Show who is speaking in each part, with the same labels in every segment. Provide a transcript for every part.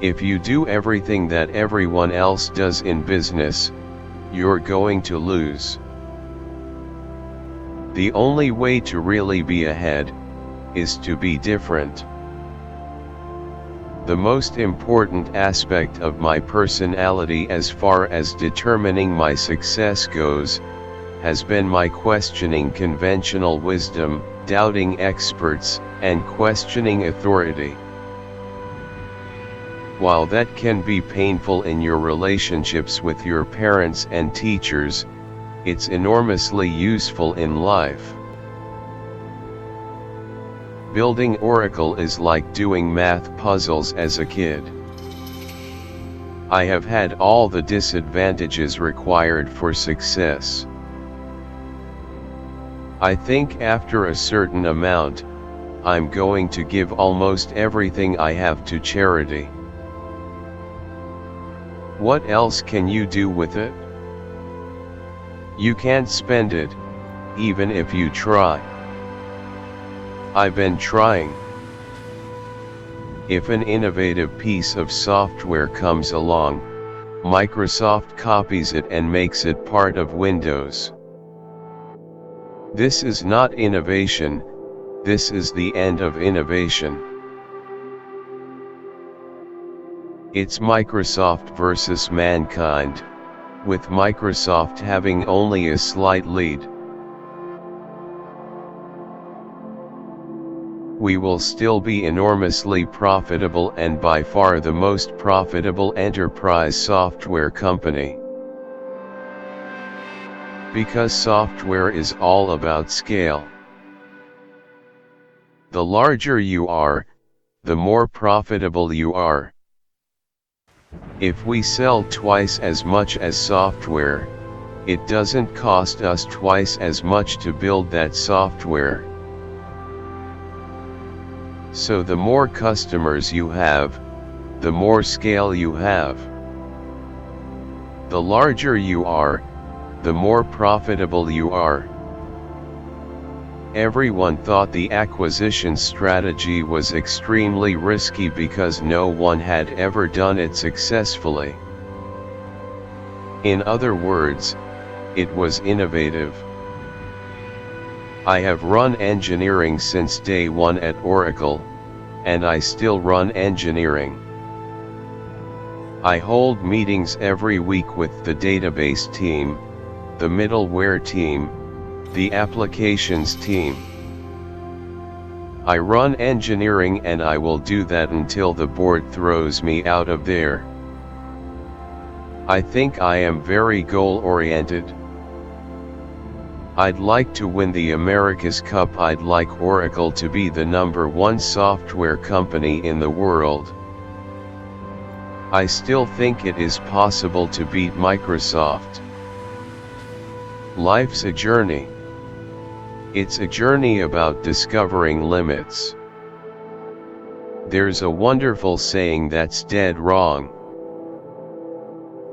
Speaker 1: If you do everything that everyone else does in business, you're going to lose. The only way to really be ahead is to be different. The most important aspect of my personality as far as determining my success goes, has been my questioning conventional wisdom, doubting experts, and questioning authority. While that can be painful in your relationships with your parents and teachers, it's enormously useful in life. Building Oracle is like doing math puzzles as a kid. I have had all the disadvantages required for success. I think after a certain amount, I'm going to give almost everything I have to charity. What else can you do with it? You can't spend it, even if you try. I've been trying. If an innovative piece of software comes along, Microsoft copies it and makes it part of Windows. This is not innovation, this is the end of innovation. It's Microsoft versus mankind, with Microsoft having only a slight lead. We will still be enormously profitable and by far the most profitable enterprise software company. Because software is all about scale. The larger you are, the more profitable you are. If we sell twice as much as software, it doesn't cost us twice as much to build that software. So the more customers you have, the more scale you have. The larger you are, the more profitable you are. Everyone thought the acquisition strategy was extremely risky because no one had ever done it successfully. In other words, it was innovative. I have run engineering since day one at Oracle, and I still run engineering. I hold meetings every week with the database team, the middleware team, the applications team. I run engineering and I will do that until the board throws me out of there. I think I am very goal-oriented. I'd like to win the America's Cup. I'd like Oracle to be the #1 software company in the world. I still think it is possible to beat Microsoft. Life's a journey. It's a journey about discovering limits. There's a wonderful saying that's dead wrong.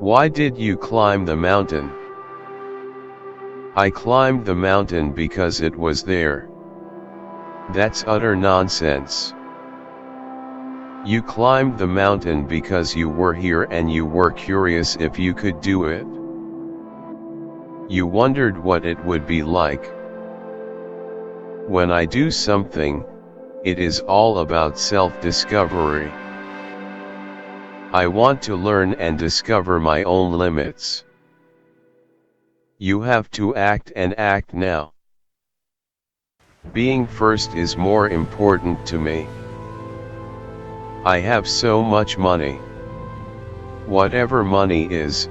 Speaker 1: Why did you climb the mountain? I climbed the mountain because it was there. That's utter nonsense. You climbed the mountain because you were here and you were curious if you could do it. You wondered what it would be like. When I do something, it is all about self-discovery. I want to learn and discover my own limits. You have to act and act now. Being first is more important to me. I have so much money. Whatever money is,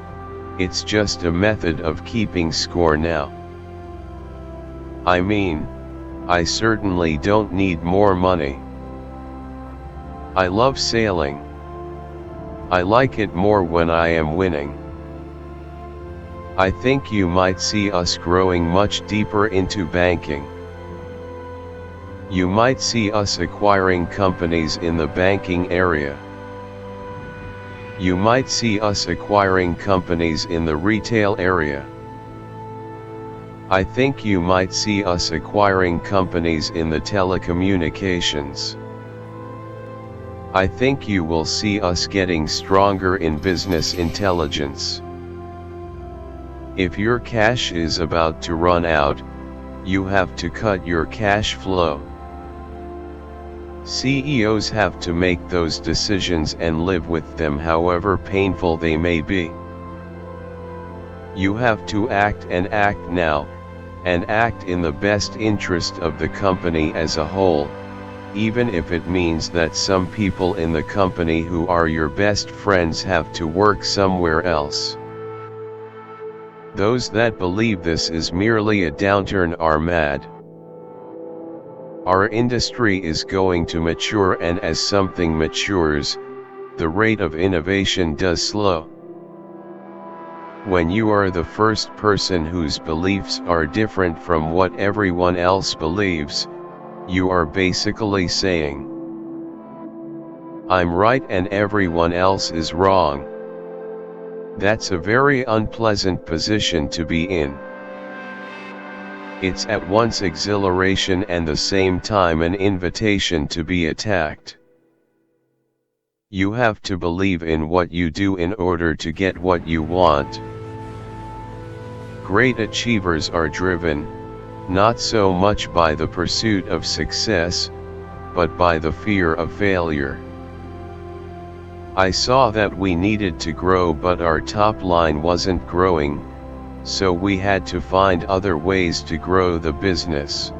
Speaker 1: it's just a method of keeping score now. I mean, I certainly don't need more money. I love sailing. I like it more when I am winning. I think you might see us growing much deeper into banking. You might see us acquiring companies in the banking area. You might see us acquiring companies in the retail area. I think you might see us acquiring companies in the telecommunications. I think you will see us getting stronger in business intelligence. If your cash is about to run out, you have to cut your cash flow. CEOs have to make those decisions and live with them however painful they may be. You have to act and act now, and act in the best interest of the company as a whole, even if it means that some people in the company who are your best friends have to work somewhere else. Those that believe this is merely a downturn are mad. Our industry is going to mature, and as something matures, the rate of innovation does slow. When you are the first person whose beliefs are different from what everyone else believes, you are basically saying, "I'm right and everyone else is wrong." That's a very unpleasant position to be in. It's at once exhilaration and the same time an invitation to be attacked. You have to believe in what you do in order to get what you want. Great achievers are driven, not so much by the pursuit of success, but by the fear of failure. I saw that we needed to grow, but our top line wasn't growing, so we had to find other ways to grow the business.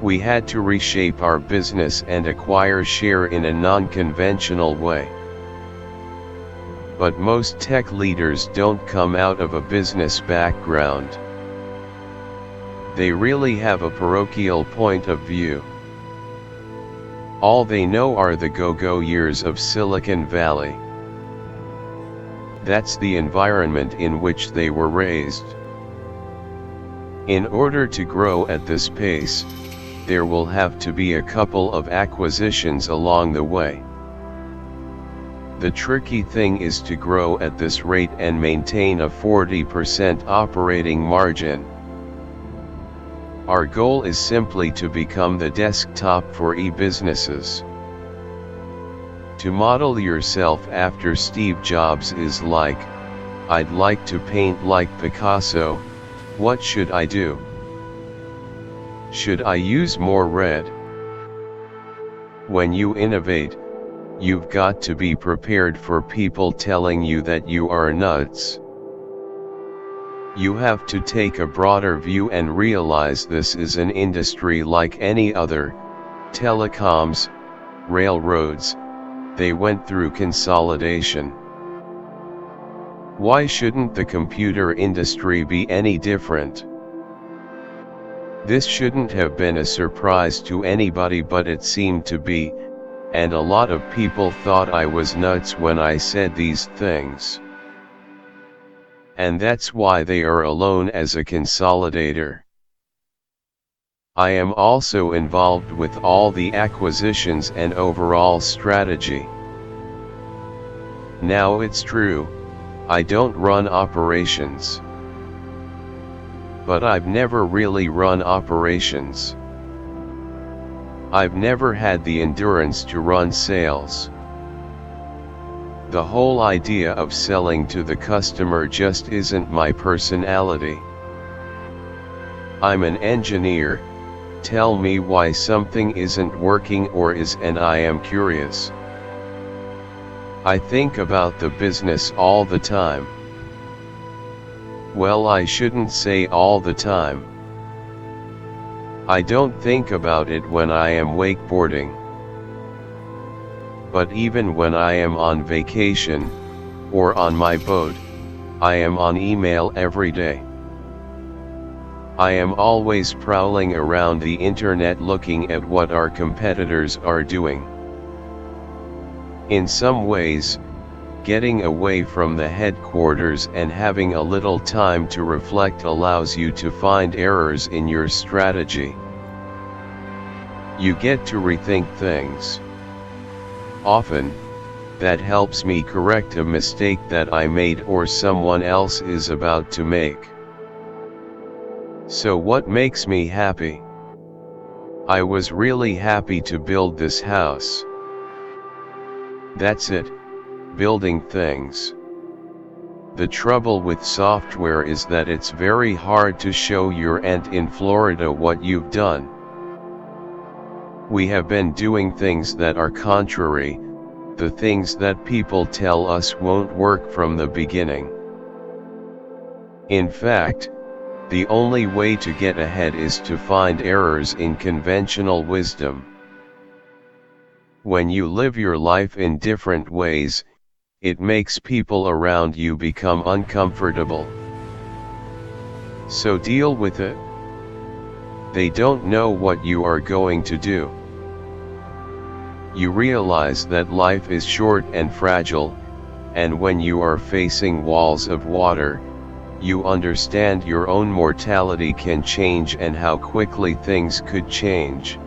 Speaker 1: We had to reshape our business and acquire share in a non-conventional way. But most tech leaders don't come out of a business background. They really have a parochial point of view. All they know are the go-go years of Silicon Valley. That's the environment in which they were raised. In order to grow at this pace, there will have to be a couple of acquisitions along the way. The tricky thing is to grow at this rate and maintain a 40% operating margin. Our goal is simply to become the desktop for e-businesses. To model yourself after Steve Jobs is like, "I'd like to paint like Picasso, what should I do? Should I use more red?" When you innovate, you've got to be prepared for people telling you that you are nuts. You have to take a broader view and realize this is an industry like any other. Telecoms, railroads, they went through consolidation. Why shouldn't the computer industry be any different? This shouldn't have been a surprise to anybody, but it seemed to be, and a lot of people thought I was nuts when I said these things. And that's why they are alone as a consolidator. I am also involved with all the acquisitions and overall strategy. Now it's true, I don't run operations. But I've never really run operations. I've never had the endurance to run sales. The whole idea of selling to the customer just isn't my personality. I'm an engineer, tell me why something isn't working or is, and I am curious. I think about the business all the time. Well, I shouldn't say all the time. I don't think about it when I am wakeboarding. But even when I am on vacation, or on my boat, I am on email every day. I am always prowling around the internet looking at what our competitors are doing. In some ways, getting away from the headquarters and having a little time to reflect allows you to find errors in your strategy. You get to rethink things. Often, that helps me correct a mistake that I made or someone else is about to make. So what makes me happy? I was really happy to build this house. That's it, building things. The trouble with software is that it's very hard to show your aunt in Florida what you've done. We have been doing things that are contrary, the things that people tell us won't work from the beginning. In fact, the only way to get ahead is to find errors in conventional wisdom. When you live your life in different ways, it makes people around you become uncomfortable. So deal with it. They don't know what you are going to do. You realize that life is short and fragile, and when you are facing walls of water, you understand your own mortality can change and how quickly things could change.